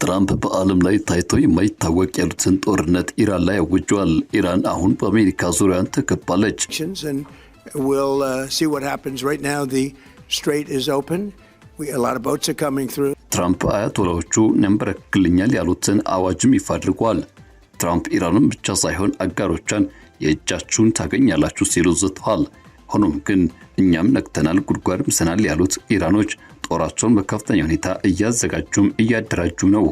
ትራምፕ በዓለም ላይ ታይቶ የማይታወቅ ያሉትን ጦርነት ኢራን ላይ አውጀዋል። ኢራን አሁን በአሜሪካ ዙሪያን ተከባለች። We'll see what happens. Right now the strait is open. A lot of boats are coming through. ትራምፕ አያቶላዎቹ ነንበረክልኛል ያሉትን አዋጅም ይፋ አድርጓል። ትራምፕ ኢራንን ብቻ ሳይሆን አጋሮቿን የእጃችሁን ታገኛላችሁ ሲሉ ዝተዋል። ሆኖም ግን እኛም ነክተናል ጉድጓድ ምሰናል ያሉት ኢራኖች ጦራቸውን በከፍተኛ ሁኔታ እያዘጋጁም እያደራጁም ነው።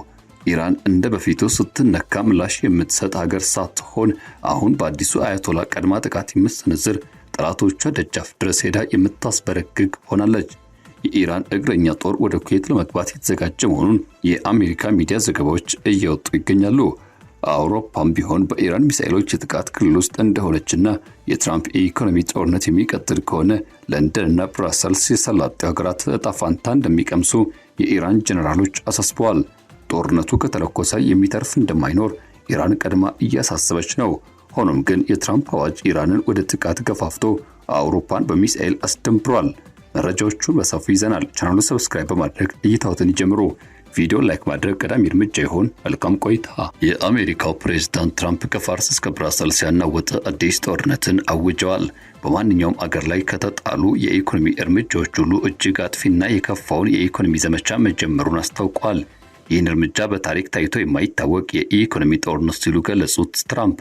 ኢራን እንደ በፊቱ ስትነካ ምላሽ የምትሰጥ ሀገር ሳትሆን አሁን በአዲሱ አያቶላ ቀድማ ጥቃት የምትሰነዝር ጠላቶቿ ደጃፍ ድረስ ሄዳ የምታስበረግግ ሆናለች። የኢራን እግረኛ ጦር ወደ ኩዌት ለመግባት የተዘጋጀ መሆኑን የአሜሪካ ሚዲያ ዘገባዎች እየወጡ ይገኛሉ። አውሮፓም ቢሆን በኢራን ሚሳኤሎች የጥቃት ክልል ውስጥ እንደሆነችና የትራምፕ የኢኮኖሚ ጦርነት የሚቀጥል ከሆነ ለንደንና ብራሰልስ የሰላጤው ሀገራት ዕጣ ፈንታ እንደሚቀምሱ የኢራን ጀነራሎች አሳስበዋል። ጦርነቱ ከተለኮሰ የሚተርፍ እንደማይኖር ኢራን ቀድማ እያሳሰበች ነው። ሆኖም ግን የትራምፕ አዋጅ ኢራንን ወደ ጥቃት ገፋፍቶ አውሮፓን በሚሳኤል አስደንብሯል። መረጃዎቹን በሰፊው ይዘናል። ቻናሉን ሰብስክራይብ በማድረግ እይታዎትን ይጀምሩ። ቪዲዮ ላይክ ማድረግ ቀዳሚ እርምጃ ይሆን። መልካም ቆይታ። የአሜሪካው ፕሬዝዳንት ትራምፕ ከፋርስ እስከ ብራሰልስ ያናወጠ አዲስ ጦርነትን አውጀዋል። በማንኛውም አገር ላይ ከተጣሉ የኢኮኖሚ እርምጃዎች ሁሉ እጅግ አጥፊና የከፋውን የኢኮኖሚ ዘመቻ መጀመሩን አስታውቋል። ይህን እርምጃ በታሪክ ታይቶ የማይታወቅ የኢኮኖሚ ጦርነት ሲሉ ገለጹት። ትራምፕ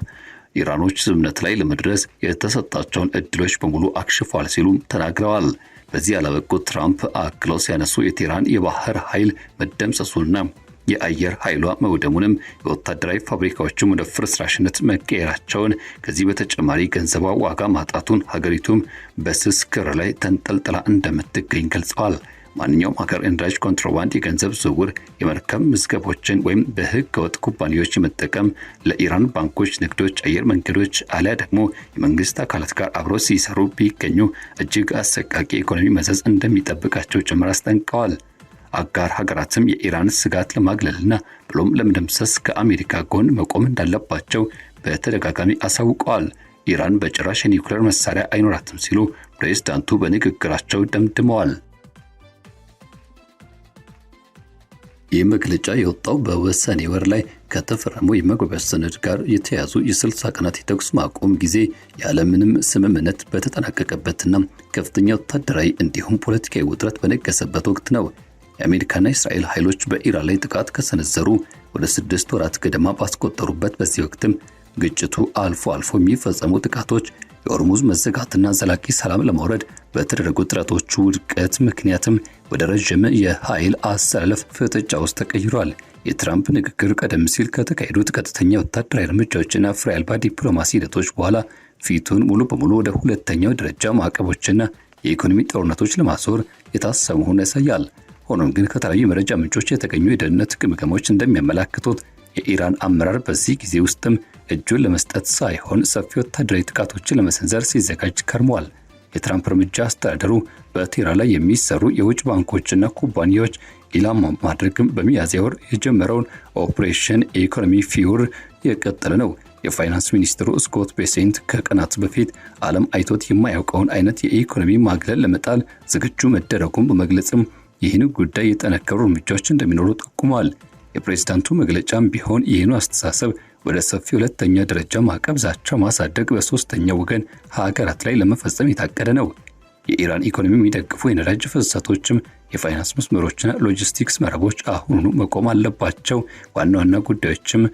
ኢራኖች ስምምነት ላይ ለመድረስ የተሰጣቸውን እድሎች በሙሉ አክሽፏል ሲሉም ተናግረዋል። በዚህ ያላበቁት ትራምፕ አክለው ሲያነሱ የቴህራን የባህር ኃይል መደምሰሱንና የአየር ኃይሏ መውደሙንም የወታደራዊ ፋብሪካዎችም ወደ ፍርስራሽነት መቀየራቸውን ከዚህ በተጨማሪ ገንዘቧ ዋጋ ማጣቱን ሀገሪቱም በስስ ክር ላይ ተንጠልጥላ እንደምትገኝ ገልጸዋል። ማንኛውም ሀገር ነዳጅ ኮንትሮባንድ፣ የገንዘብ ዝውውር፣ የመርከብ ምዝገቦችን ወይም በህገ ወጥ ኩባንያዎች መጠቀም ለኢራን ባንኮች፣ ንግዶች፣ አየር መንገዶች አሊያ ደግሞ የመንግስት አካላት ጋር አብረው ሲሰሩ ቢገኙ እጅግ አሰቃቂ ኢኮኖሚ መዘዝ እንደሚጠብቃቸው ጭምር አስጠንቅቀዋል። አጋር ሀገራትም የኢራን ስጋት ለማግለልና ብሎም ለመደምሰስ ከአሜሪካ ጎን መቆም እንዳለባቸው በተደጋጋሚ አሳውቀዋል። ኢራን በጭራሽ የኒውክሌር መሳሪያ አይኖራትም ሲሉ ፕሬዝዳንቱ በንግግራቸው ደምድመዋል። ይህ መግለጫ የወጣው በወሰኔ ወር ላይ ከተፈረመው የመግባቢያ ሰነድ ጋር የተያዙ የ60 ቀናት የተኩስ ማቆም ጊዜ ያለምንም ስምምነት በተጠናቀቀበትና ከፍተኛ ወታደራዊ እንዲሁም ፖለቲካዊ ውጥረት በነገሰበት ወቅት ነው። የአሜሪካና እስራኤል ኃይሎች በኢራን ላይ ጥቃት ከሰነዘሩ ወደ 6 ወራት ገደማ ባስቆጠሩበት በዚህ ወቅትም ግጭቱ አልፎ የሚፈጸሙ ጥቃቶች የሆርሙዝ መዘጋትና ዘላቂ ሰላም ለማውረድ በተደረጉ ጥረቶች ውድቀት ምክንያትም ወደ ረጅም የኃይል አሰላለፍ ፍጥጫ ውስጥ ተቀይሯል። የትራምፕ ንግግር ቀደም ሲል ከተካሄዱት ቀጥተኛ ወታደራዊ እርምጃዎችና ፍሬ አልባ ዲፕሎማሲ ሂደቶች በኋላ ፊቱን ሙሉ በሙሉ ወደ ሁለተኛው ደረጃ ማዕቀቦችና የኢኮኖሚ ጦርነቶች ለማዞር የታሰበ ሆኖ ያሳያል። ሆኖም ግን ከተለያዩ መረጃ ምንጮች የተገኙ የደህንነት ግምገማዎች እንደሚያመላክቱት የኢራን አመራር በዚህ ጊዜ ውስጥም እጁን ለመስጠት ሳይሆን ሰፊ ወታደራዊ ጥቃቶችን ለመሰንዘር ሲዘጋጅ ከርሟል። የትራምፕ እርምጃ አስተዳደሩ በቴህራን ላይ የሚሰሩ የውጭ ባንኮችና ኩባንያዎች ኢላማ ማድረግም በሚያዝያ ወር የጀመረውን ኦፕሬሽን ኢኮኖሚ ፊውር የቀጠለ ነው። የፋይናንስ ሚኒስትሩ ስኮት ቤሴንት ከቀናት በፊት ዓለም አይቶት የማያውቀውን አይነት የኢኮኖሚ ማግለል ለመጣል ዝግጁ መደረጉን በመግለጽም ይህን ጉዳይ የጠነከሩ እርምጃዎች እንደሚኖሩ ጠቁሟል። የፕሬዝዳንቱ መግለጫም ቢሆን ይህኑ አስተሳሰብ ወደ ሰፊ ሁለተኛ ደረጃ ማዕቀብ ዛቻ ማሳደግ በሶስተኛ ወገን ሀገራት ላይ ለመፈጸም የታቀደ ነው። የኢራን ኢኮኖሚ የሚደግፉ የነዳጅ ፍሰቶችም የፋይናንስ መስመሮችና ሎጂስቲክስ መረቦች አሁኑኑ መቆም አለባቸው ዋና ዋና ጉዳዮችም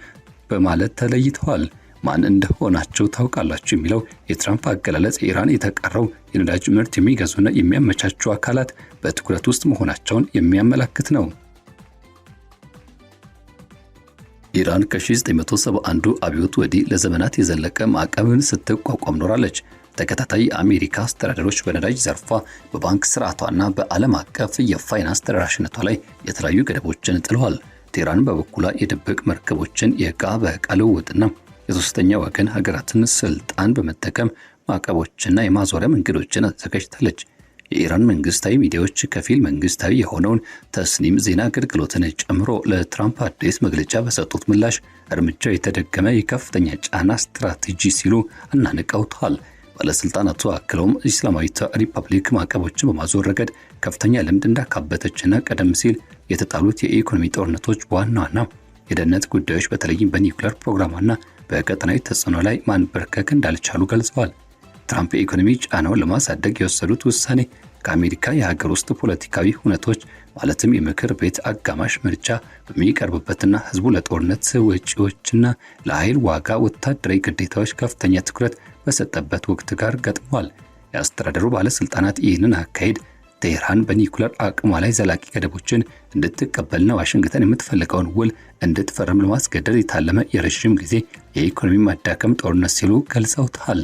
በማለት ተለይተዋል። ማን እንደሆናቸው ታውቃላችሁ የሚለው የትራምፕ አገላለጽ ኢራን የተቀረው የነዳጅ ምርት የሚገዙና የሚያመቻቹ አካላት በትኩረት ውስጥ መሆናቸውን የሚያመለክት ነው። ኢራን ከ1971 አብዮት ወዲህ ለዘመናት የዘለቀ ማዕቀብን ስትቋቋም ኖራለች። ተከታታይ የአሜሪካ አስተዳደሮች በነዳጅ ዘርፏ፣ በባንክ ስርዓቷና በዓለም አቀፍ የፋይናንስ ተደራሽነቷ ላይ የተለያዩ ገደቦችን ጥለዋል። ቴህራን በበኩሏ የድብቅ መርከቦችን፣ የዕቃ በዕቃ ልውውጥና የሶስተኛ ወገን ሀገራትን ስልጣን በመጠቀም ማዕቀቦችና የማዞሪያ መንገዶችን አዘጋጅታለች። የኢራን መንግስታዊ ሚዲያዎች ከፊል መንግስታዊ የሆነውን ተስኒም ዜና አገልግሎትን ጨምሮ ለትራምፕ አዲስ መግለጫ በሰጡት ምላሽ እርምጃው የተደገመ የከፍተኛ ጫና ስትራቴጂ ሲሉ አናንቀውታል። ባለስልጣናቱ አክለውም እስላማዊት ሪፐብሊክ ማዕቀቦችን በማዞር ረገድ ከፍተኛ ልምድ እንዳካበተችና ቀደም ሲል የተጣሉት የኢኮኖሚ ጦርነቶች ዋና ዋና የደህንነት ጉዳዮች በተለይም በኒውክሌር ፕሮግራሟና በቀጠናዊ ተጽዕኖ ላይ ማንበርከክ እንዳልቻሉ ገልጸዋል። ትራምፕ የኢኮኖሚ ጫናውን ለማሳደግ የወሰዱት ውሳኔ ከአሜሪካ የሀገር ውስጥ ፖለቲካዊ ሁነቶች ማለትም የምክር ቤት አጋማሽ ምርጫ በሚቀርብበትና ህዝቡ ለጦርነት ወጪዎችና ለኃይል ዋጋ ወታደራዊ ግዴታዎች ከፍተኛ ትኩረት በሰጠበት ወቅት ጋር ገጥሟል። የአስተዳደሩ ባለስልጣናት ይህንን አካሄድ ቴህራን በኒውክሌር አቅሟ ላይ ዘላቂ ገደቦችን እንድትቀበልና ዋሽንግተን የምትፈልገውን ውል እንድትፈርም ለማስገደድ የታለመ የረዥም ጊዜ የኢኮኖሚ ማዳከም ጦርነት ሲሉ ገልጸውታል።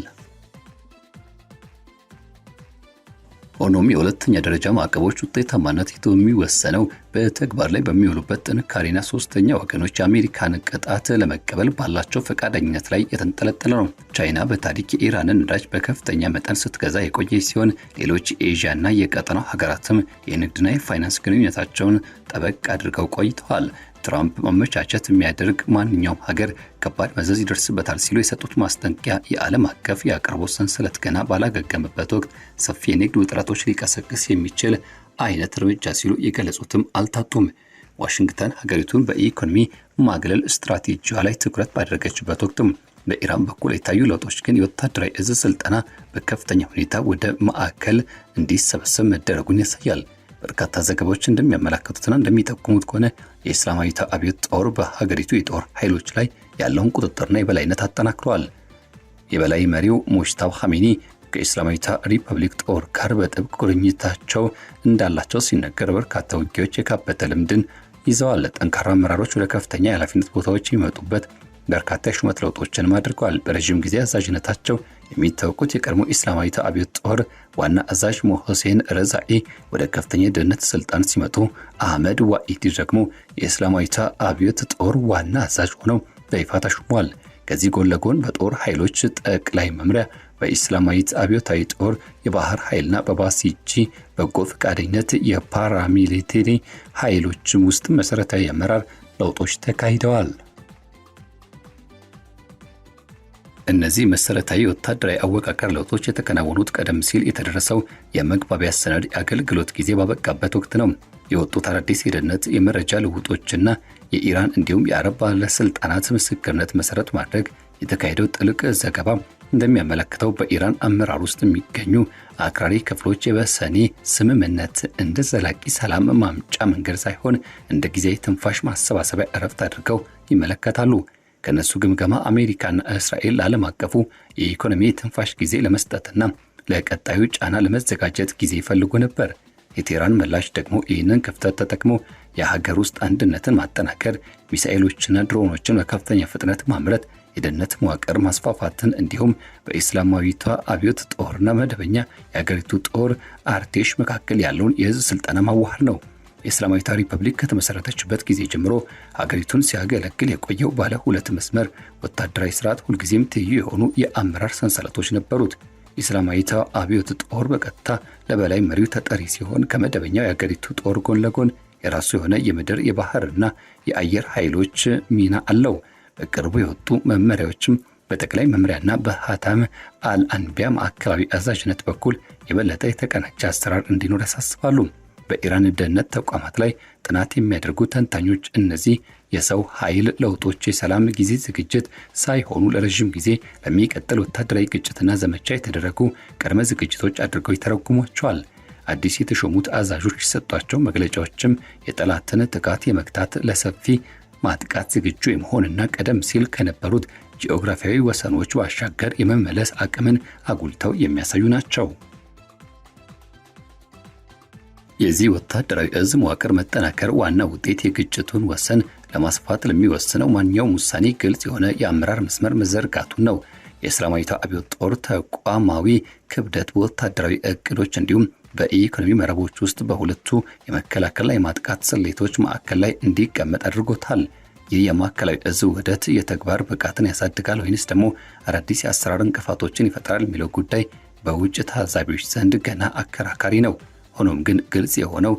ሆኖም የሁለተኛ ደረጃ ማዕቀቦች ውጤታማነት የሚወሰነው በተግባር ላይ በሚውሉበት ጥንካሬና ሶስተኛ ወገኖች የአሜሪካን ቅጣት ለመቀበል ባላቸው ፈቃደኝነት ላይ የተንጠለጠለ ነው። ቻይና በታሪክ የኢራንን ነዳጅ በከፍተኛ መጠን ስትገዛ የቆየች ሲሆን ሌሎች የኤዥያና የቀጠናው ሀገራትም የንግድና የፋይናንስ ግንኙነታቸውን ጠበቅ አድርገው ቆይተዋል። ትራምፕ ማመቻቸት የሚያደርግ ማንኛውም ሀገር ከባድ መዘዝ ይደርስበታል ሲሉ የሰጡት ማስጠንቀቂያ የዓለም አቀፍ የአቅርቦት ሰንሰለት ገና ባላገገመበት ወቅት ሰፊ የንግድ ውጥረቶች ሊቀሰቅስ የሚችል አይነት እርምጃ ሲሉ የገለጹትም አልታጡም። ዋሽንግተን ሀገሪቱን በኢኮኖሚ ማግለል ስትራቴጂዋ ላይ ትኩረት ባደረገችበት ወቅትም በኢራን በኩል የታዩ ለውጦች ግን የወታደራዊ እዝ ስልጠና በከፍተኛ ሁኔታ ወደ ማዕከል እንዲሰበሰብ መደረጉን ያሳያል። በርካታ ዘገባዎች እንደሚያመለክቱትና እንደሚጠቁሙት ከሆነ የእስላማዊት አብዮት ጦር በሀገሪቱ የጦር ኃይሎች ላይ ያለውን ቁጥጥርና የበላይነት አጠናክሯል። የበላይ መሪው ሙጅታባ ኻሜኒ ከእስላማዊት ሪፐብሊክ ጦር ጋር በጥብቅ ቁርኝታቸው እንዳላቸው ሲነገር በርካታ ውጊያዎች የካበተ ልምድን ይዘዋል። ጠንካራ አመራሮች ወደ ከፍተኛ የኃላፊነት ቦታዎች የሚመጡበት በርካታ የሹመት ለውጦችንም አድርገዋል። በረዥም ጊዜ አዛዥነታቸው የሚታወቁት የቀድሞ እስላማዊት አብዮት ጦር ዋና አዛዥ ሞሐሴን ረዛኢ ወደ ከፍተኛ የደህንነት ስልጣን ሲመጡ አህመድ ዋኢዲ ደግሞ የእስላማዊት አብዮት ጦር ዋና አዛዥ ሆነው በይፋ ተሹመዋል። ከዚህ ጎን ለጎን በጦር ኃይሎች ጠቅላይ መምሪያ፣ በኢስላማዊት አብዮታዊ ጦር የባህር ኃይልና በባሲጂ በጎ ፈቃደኝነት የፓራሚሊቴሪ ኃይሎች ውስጥ መሰረታዊ የአመራር ለውጦች ተካሂደዋል። እነዚህ መሰረታዊ ወታደራዊ አወቃቀር ለውጦች የተከናወኑት ቀደም ሲል የተደረሰው የመግባቢያ ሰነድ አገልግሎት ጊዜ ባበቃበት ወቅት ነው። የወጡት አዳዲስ የደህንነት የመረጃ ልውጦችና የኢራን እንዲሁም የአረብ ባለስልጣናት ምስክርነት መሰረት ማድረግ የተካሄደው ጥልቅ ዘገባ እንደሚያመለክተው በኢራን አመራር ውስጥ የሚገኙ አክራሪ ክፍሎች የበሰኔ ስምምነት እንደ ዘላቂ ሰላም ማምጫ መንገድ ሳይሆን እንደ ጊዜያዊ ትንፋሽ ማሰባሰቢያ እረፍት አድርገው ይመለከታሉ። ከነሱ ግምገማ አሜሪካና እስራኤል ለዓለም አቀፉ የኢኮኖሚ ትንፋሽ ጊዜ ለመስጠትና ለቀጣዩ ጫና ለመዘጋጀት ጊዜ ይፈልጉ ነበር። የቴህራን ምላሽ ደግሞ ይህንን ክፍተት ተጠቅሞ የሀገር ውስጥ አንድነትን ማጠናከር፣ ሚሳኤሎችና ድሮኖችን በከፍተኛ ፍጥነት ማምረት፣ የደህንነት መዋቅር ማስፋፋትን እንዲሁም በኢስላማዊቷ አብዮት ጦርና መደበኛ የሀገሪቱ ጦር አርቴሽ መካከል ያለውን የህዝብ ስልጠና ማዋሃድ ነው። የእስላማዊት ሪፐብሊክ ከተመሰረተችበት ጊዜ ጀምሮ ሀገሪቱን ሲያገለግል የቆየው ባለ ሁለት መስመር ወታደራዊ ስርዓት ሁልጊዜም ትይዩ የሆኑ የአመራር ሰንሰለቶች ነበሩት። የእስላማዊት አብዮት ጦር በቀጥታ ለበላይ መሪው ተጠሪ ሲሆን ከመደበኛው የሀገሪቱ ጦር ጎን ለጎን የራሱ የሆነ የምድር የባህርና የአየር ኃይሎች ሚና አለው። በቅርቡ የወጡ መመሪያዎችም በጠቅላይ መምሪያና በሃታም አልአንቢያ ማዕከላዊ አዛዥነት በኩል የበለጠ የተቀናጀ አሰራር እንዲኖር ያሳስባሉ። በኢራን ደህንነት ተቋማት ላይ ጥናት የሚያደርጉ ተንታኞች እነዚህ የሰው ኃይል ለውጦች የሰላም ጊዜ ዝግጅት ሳይሆኑ ለረዥም ጊዜ ለሚቀጥል ወታደራዊ ግጭትና ዘመቻ የተደረጉ ቅድመ ዝግጅቶች አድርገው ይተረጉሟቸዋል። አዲስ የተሾሙት አዛዦች የሰጧቸው መግለጫዎችም የጠላትን ጥቃት የመግታት ለሰፊ ማጥቃት ዝግጁ የመሆንና ቀደም ሲል ከነበሩት ጂኦግራፊያዊ ወሰኖች ባሻገር የመመለስ አቅምን አጉልተው የሚያሳዩ ናቸው። የዚህ ወታደራዊ እዝ መዋቅር መጠናከር ዋና ውጤት የግጭቱን ወሰን ለማስፋት ለሚወስነው ማንኛውም ውሳኔ ግልጽ የሆነ የአመራር መስመር መዘርጋቱን ነው። የእስላማዊት አብዮት ጦር ተቋማዊ ክብደት በወታደራዊ እቅዶች እንዲሁም በኢኮኖሚ መረቦች ውስጥ በሁለቱ የመከላከልና የማጥቃት ስሌቶች ማዕከል ላይ እንዲቀመጥ አድርጎታል። ይህ የማዕከላዊ እዝ ውህደት የተግባር ብቃትን ያሳድጋል ወይንስ ደግሞ አዳዲስ የአሰራር እንቅፋቶችን ይፈጥራል የሚለው ጉዳይ በውጭ ታዛቢዎች ዘንድ ገና አከራካሪ ነው። ሆኖም ግን ግልጽ የሆነው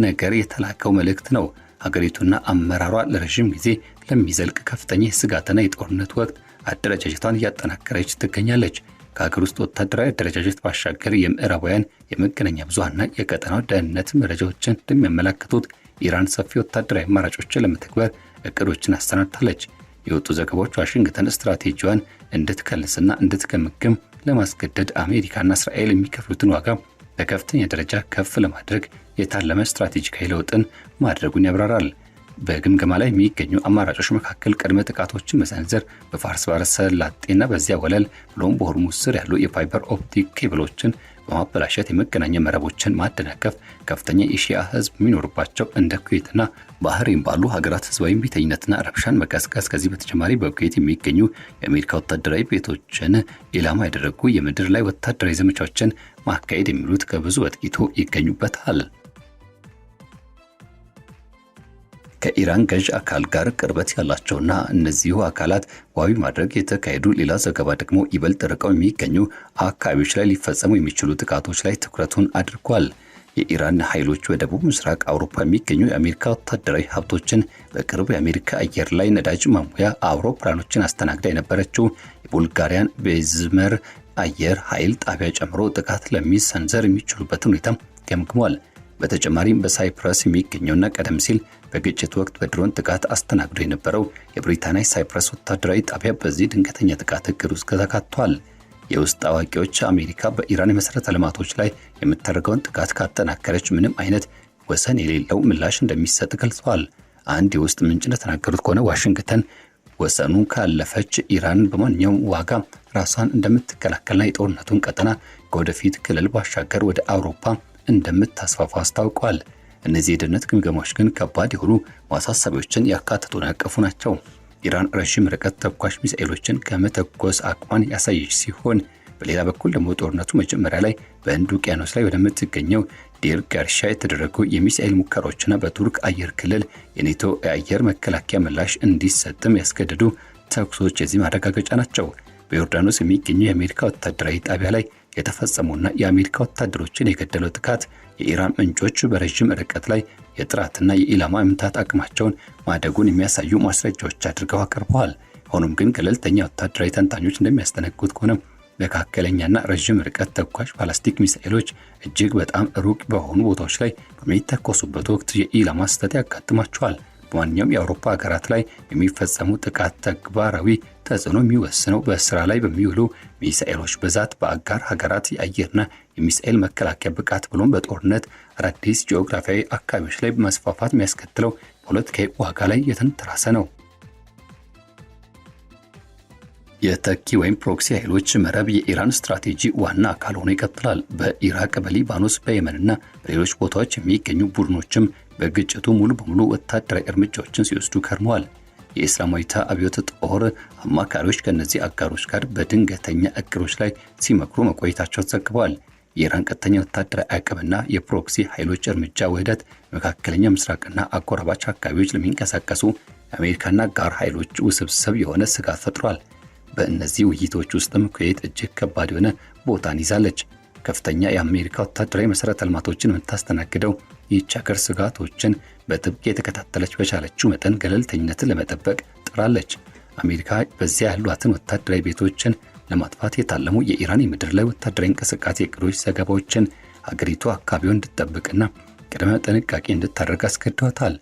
ነገር የተላከው መልእክት ነው። ሀገሪቱና አመራሯ ለረዥም ጊዜ ለሚዘልቅ ከፍተኛ የስጋትና የጦርነት ወቅት አደረጃጀቷን እያጠናከረች ትገኛለች። ከሀገር ውስጥ ወታደራዊ አደረጃጀት ባሻገር የምዕራባውያን የመገናኛ ብዙሃንና የቀጠናው ደህንነት መረጃዎችን እንደሚያመለክቱት ኢራን ሰፊ ወታደራዊ አማራጮችን ለመተግበር እቅዶችን አሰናድታለች። የወጡ ዘገባዎች ዋሽንግተን ስትራቴጂዋን እንድትከልስና እንድትገመግም ለማስገደድ አሜሪካና እስራኤል የሚከፍሉትን ዋጋ በከፍተኛ ደረጃ ከፍ ለማድረግ የታለመ ስትራቴጂካዊ ለውጥን ማድረጉን ያብራራል። በግምገማ ላይ የሚገኙ አማራጮች መካከል ቅድመ ጥቃቶችን መሰንዘር፣ በፋርስ ባህረ ሰላጤና በዚያ ወለል ብሎም በሆርሙዝ ስር ያሉ የፋይበር ኦፕቲክ ኬብሎችን በማበላሸት የመገናኛ መረቦችን ማደናቀፍ፣ ከፍተኛ የሺያ ህዝብ የሚኖርባቸው እንደ ኩዌትና ባህሬን ባሉ ሀገራት ህዝባዊ እምቢተኝነትና ረብሻን መቀስቀስ፣ ከዚህ በተጨማሪ በኩዌት የሚገኙ የአሜሪካ ወታደራዊ ቤቶችን ኢላማ ያደረጉ የምድር ላይ ወታደራዊ ዘመቻዎችን ማካሄድ የሚሉት ከብዙ በጥቂቱ ይገኙበታል። ከኢራን ገዥ አካል ጋር ቅርበት ያላቸውና እነዚሁ አካላት ዋቢ ማድረግ የተካሄዱ ሌላ ዘገባ ደግሞ ይበልጥ ርቀው የሚገኙ አካባቢዎች ላይ ሊፈጸሙ የሚችሉ ጥቃቶች ላይ ትኩረቱን አድርጓል። የኢራን ኃይሎች በደቡብ ምስራቅ አውሮፓ የሚገኙ የአሜሪካ ወታደራዊ ሀብቶችን በቅርቡ የአሜሪካ አየር ላይ ነዳጅ ማሙያ አውሮፕላኖችን አስተናግዳ የነበረችው የቡልጋሪያን ቤዝመር አየር ኃይል ጣቢያ ጨምሮ ጥቃት ለሚሰንዘር የሚችሉበትን ሁኔታ ገምግሟል። በተጨማሪም በሳይፕረስ የሚገኘውና ቀደም ሲል በግጭት ወቅት በድሮን ጥቃት አስተናግዶ የነበረው የብሪታንያ ሳይፕረስ ወታደራዊ ጣቢያ በዚህ ድንገተኛ ጥቃት እቅድ ውስጥ ተካቷል። የውስጥ አዋቂዎች አሜሪካ በኢራን የመሠረተ ልማቶች ላይ የምታደርገውን ጥቃት ካጠናከረች ምንም አይነት ወሰን የሌለው ምላሽ እንደሚሰጥ ገልጸዋል። አንድ የውስጥ ምንጭ እንደተናገሩት ከሆነ ዋሽንግተን ወሰኑ ካለፈች ኢራን በማንኛውም ዋጋ ራሷን እንደምትከላከልና የጦርነቱን ቀጠና ከወደፊት ክልል ባሻገር ወደ አውሮፓ እንደምታስፋፋ አስታውቋል። እነዚህ የደህንነት ግምገማዎች ግን ከባድ የሆኑ ማሳሰቢያዎችን ያካተቱና ያቀፉ ናቸው። ኢራን ረዥም ርቀት ተኳሽ ሚሳኤሎችን ከመተኮስ አቅሟን ያሳየች ሲሆን፣ በሌላ በኩል ደግሞ ጦርነቱ መጀመሪያ ላይ በህንድ ውቅያኖስ ላይ ወደምትገኘው ዴር ጋርሻ የተደረጉ የሚሳኤል ሙከራዎችና በቱርክ አየር ክልል የኔቶ የአየር መከላከያ ምላሽ እንዲሰጥም ያስገደዱ ተኩሶች የዚህ ማረጋገጫ ናቸው። በዮርዳኖስ የሚገኘው የአሜሪካ ወታደራዊ ጣቢያ ላይ የተፈጸሙና የአሜሪካ ወታደሮችን የገደለው ጥቃት የኢራን ምንጮች በረዥም ርቀት ላይ የጥራትና የኢላማ መምታት አቅማቸውን ማደጉን የሚያሳዩ ማስረጃዎች አድርገው አቅርበዋል። ሆኖም ግን ገለልተኛ ወታደራዊ ተንታኞች እንደሚያስጠነቅቁት ከሆነ መካከለኛና ረዥም ርቀት ተኳሽ ባላስቲክ ሚሳኤሎች እጅግ በጣም ሩቅ በሆኑ ቦታዎች ላይ በሚተኮሱበት ወቅት የኢላማ ስህተት ያጋጥማቸዋል። በማንኛውም የአውሮፓ ሀገራት ላይ የሚፈጸሙ ጥቃት ተግባራዊ ተጽዕኖ የሚወስነው በስራ ላይ በሚውሉ ሚሳኤሎች ብዛት፣ በአጋር ሀገራት የአየርና የሚሳኤል መከላከያ ብቃት ብሎም በጦርነት አዳዲስ ጂኦግራፊያዊ አካባቢዎች ላይ መስፋፋት የሚያስከትለው ፖለቲካዊ ዋጋ ላይ የተንተራሰ ነው። የተኪ ወይም ፕሮክሲ ኃይሎች መረብ የኢራን ስትራቴጂ ዋና አካል ሆኖ ይቀጥላል። በኢራቅ፣ በሊባኖስ፣ በየመንና በሌሎች ቦታዎች የሚገኙ ቡድኖችም በግጭቱ ሙሉ በሙሉ ወታደራዊ እርምጃዎችን ሲወስዱ ከርመዋል። የእስላማዊት አብዮት ጦር አማካሪዎች ከነዚህ አጋሮች ጋር በድንገተኛ እቅዶች ላይ ሲመክሩ መቆየታቸው ተዘግበዋል። የኢራን ቀጥተኛ ወታደራዊ አቅምና የፕሮክሲ ኃይሎች እርምጃ ውህደት መካከለኛ ምስራቅና አጎራባች አካባቢዎች ለሚንቀሳቀሱ የአሜሪካና አጋር ኃይሎች ውስብስብ የሆነ ስጋት ፈጥሯል። በእነዚህ ውይይቶች ውስጥም ኩዌት እጅግ ከባድ የሆነ ቦታን ይዛለች። ከፍተኛ የአሜሪካ ወታደራዊ መሠረተ ልማቶችን የምታስተናግደው ይህች ሀገር ስጋቶችን በጥብቅ የተከታተለች በቻለችው መጠን ገለልተኝነትን ለመጠበቅ ጥራለች። አሜሪካ በዚያ ያሏትን ወታደራዊ ቤቶችን ለማጥፋት የታለሙ የኢራን የምድር ላይ ወታደራዊ እንቅስቃሴ እቅዶች ዘገባዎችን ሀገሪቱ አካባቢውን እንድትጠብቅና ቅድመ ጥንቃቄ እንድታደርግ አስገድዷታል።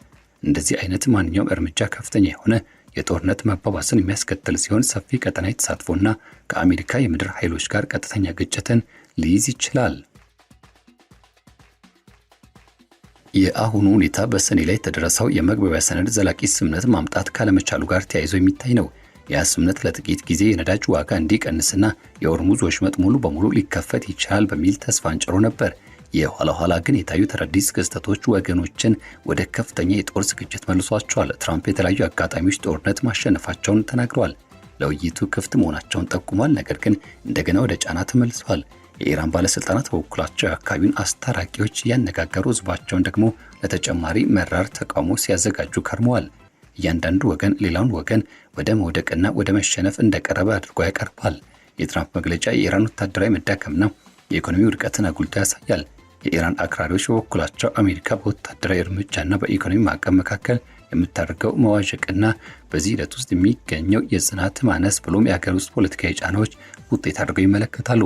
እንደዚህ አይነት ማንኛውም እርምጃ ከፍተኛ የሆነ የጦርነት መባባስን የሚያስከትል ሲሆን ሰፊ ቀጠናዊ ተሳትፎና ከአሜሪካ የምድር ኃይሎች ጋር ቀጥተኛ ግጭትን ሊይዝ ይችላል። የአሁኑ ሁኔታ በሰኔ ላይ የተደረሰው የመግባቢያ ሰነድ ዘላቂ ስምምነት ማምጣት ካለመቻሉ ጋር ተያይዞ የሚታይ ነው። ያ ስምምነት ለጥቂት ጊዜ የነዳጅ ዋጋ እንዲቀንስና የሆርሙዝ ወሽመጥ ሙሉ በሙሉ ሊከፈት ይችላል በሚል ተስፋ አንጭሮ ነበር። የኋላ ኋላ ግን የታዩት አዳዲስ ክስተቶች ወገኖችን ወደ ከፍተኛ የጦር ዝግጅት መልሷቸዋል። ትራምፕ የተለያዩ አጋጣሚዎች ጦርነት ማሸነፋቸውን ተናግረዋል። ለውይይቱ ክፍት መሆናቸውን ጠቁሟል። ነገር ግን እንደገና ወደ ጫና ተመልሰዋል። የኢራን ባለስልጣናት በበኩላቸው የአካባቢውን አስታራቂዎች እያነጋገሩ ህዝባቸውን ደግሞ ለተጨማሪ መራር ተቃውሞ ሲያዘጋጁ ከርመዋል። እያንዳንዱ ወገን ሌላውን ወገን ወደ መውደቅና ወደ መሸነፍ እንደቀረበ አድርጎ ያቀርባል። የትራምፕ መግለጫ የኢራን ወታደራዊ መዳከምና የኢኮኖሚ ውድቀትን አጉልቶ ያሳያል። የኢራን አክራሪዎች በበኩላቸው አሜሪካ በወታደራዊ እርምጃና በኢኮኖሚ ማዕቀብ መካከል የምታደርገው መዋዠቅና በዚህ ሂደት ውስጥ የሚገኘው የጽናት ማነስ ብሎም የሀገር ውስጥ ፖለቲካዊ ጫናዎች ውጤት አድርገው ይመለከታሉ።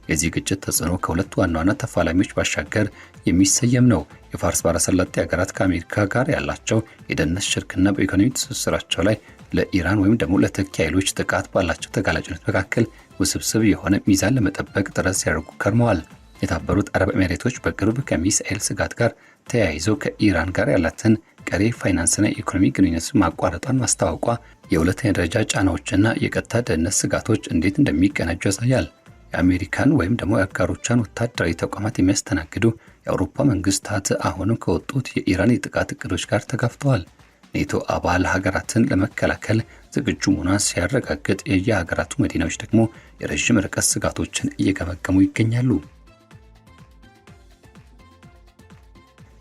የዚህ ግጭት ተጽዕኖ ከሁለት ዋና ተፋላሚዎች ባሻገር የሚሰየም ነው። የፋርስ ባሕረ ሰላጤ ሀገራት ከአሜሪካ ጋር ያላቸው የደህንነት ሽርክና በኢኮኖሚ ትስስራቸው ላይ ለኢራን ወይም ደግሞ ለተኪ ኃይሎች ጥቃት ባላቸው ተጋላጭነት መካከል ውስብስብ የሆነ ሚዛን ለመጠበቅ ጥረት ሲያደርጉ ከርመዋል። የተባበሩት አረብ ኤሚሬቶች በቅርብ ከሚሳኤል ስጋት ጋር ተያይዞ ከኢራን ጋር ያላትን ቀሪ ፋይናንስና የኢኮኖሚ ግንኙነት ማቋረጧን ማስታወቋ የሁለተኛ ደረጃ ጫናዎችና የቀጥታ ደህንነት ስጋቶች እንዴት እንደሚቀናጁ ያሳያል። የአሜሪካን ወይም ደግሞ የአጋሮቿን ወታደራዊ ተቋማት የሚያስተናግዱ የአውሮፓ መንግስታት አሁንም ከወጡት የኢራን የጥቃት እቅዶች ጋር ተጋፍተዋል። ኔቶ አባል ሀገራትን ለመከላከል ዝግጁ መሆኗን ሲያረጋግጥ፣ የየሀገራቱ መዲናዎች ደግሞ የረዥም ርቀት ስጋቶችን እየገመገሙ ይገኛሉ።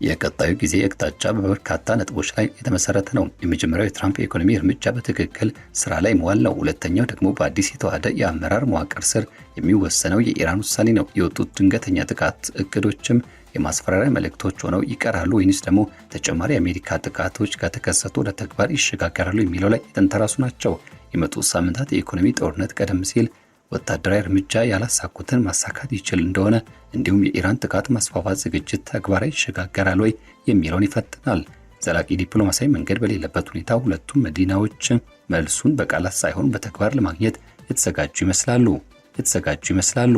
የቀጣዩ ጊዜ አቅጣጫ በበርካታ ነጥቦች ላይ የተመሰረተ ነው። የመጀመሪያው የትራምፕ የኢኮኖሚ እርምጃ በትክክል ስራ ላይ መዋል ነው። ሁለተኛው ደግሞ በአዲስ የተዋሃደ የአመራር መዋቅር ስር የሚወሰነው የኢራን ውሳኔ ነው። የወጡት ድንገተኛ ጥቃት እቅዶችም የማስፈራሪያ መልእክቶች ሆነው ይቀራሉ ወይንስ ደግሞ ተጨማሪ የአሜሪካ ጥቃቶች ከተከሰቱ ወደ ተግባር ይሸጋገራሉ የሚለው ላይ የተንተራሱ ናቸው። የመጡት ሳምንታት የኢኮኖሚ ጦርነት ቀደም ሲል ወታደራዊ እርምጃ ያላሳኩትን ማሳካት ይችል እንደሆነ እንዲሁም የኢራን ጥቃት ማስፋፋት ዝግጅት ተግባራዊ ይሸጋገራል ወይ የሚለውን ይፈትናል። ዘላቂ ዲፕሎማሲያዊ መንገድ በሌለበት ሁኔታ ሁለቱም መዲናዎች መልሱን በቃላት ሳይሆን በተግባር ለማግኘት የተዘጋጁ ይመስላሉ።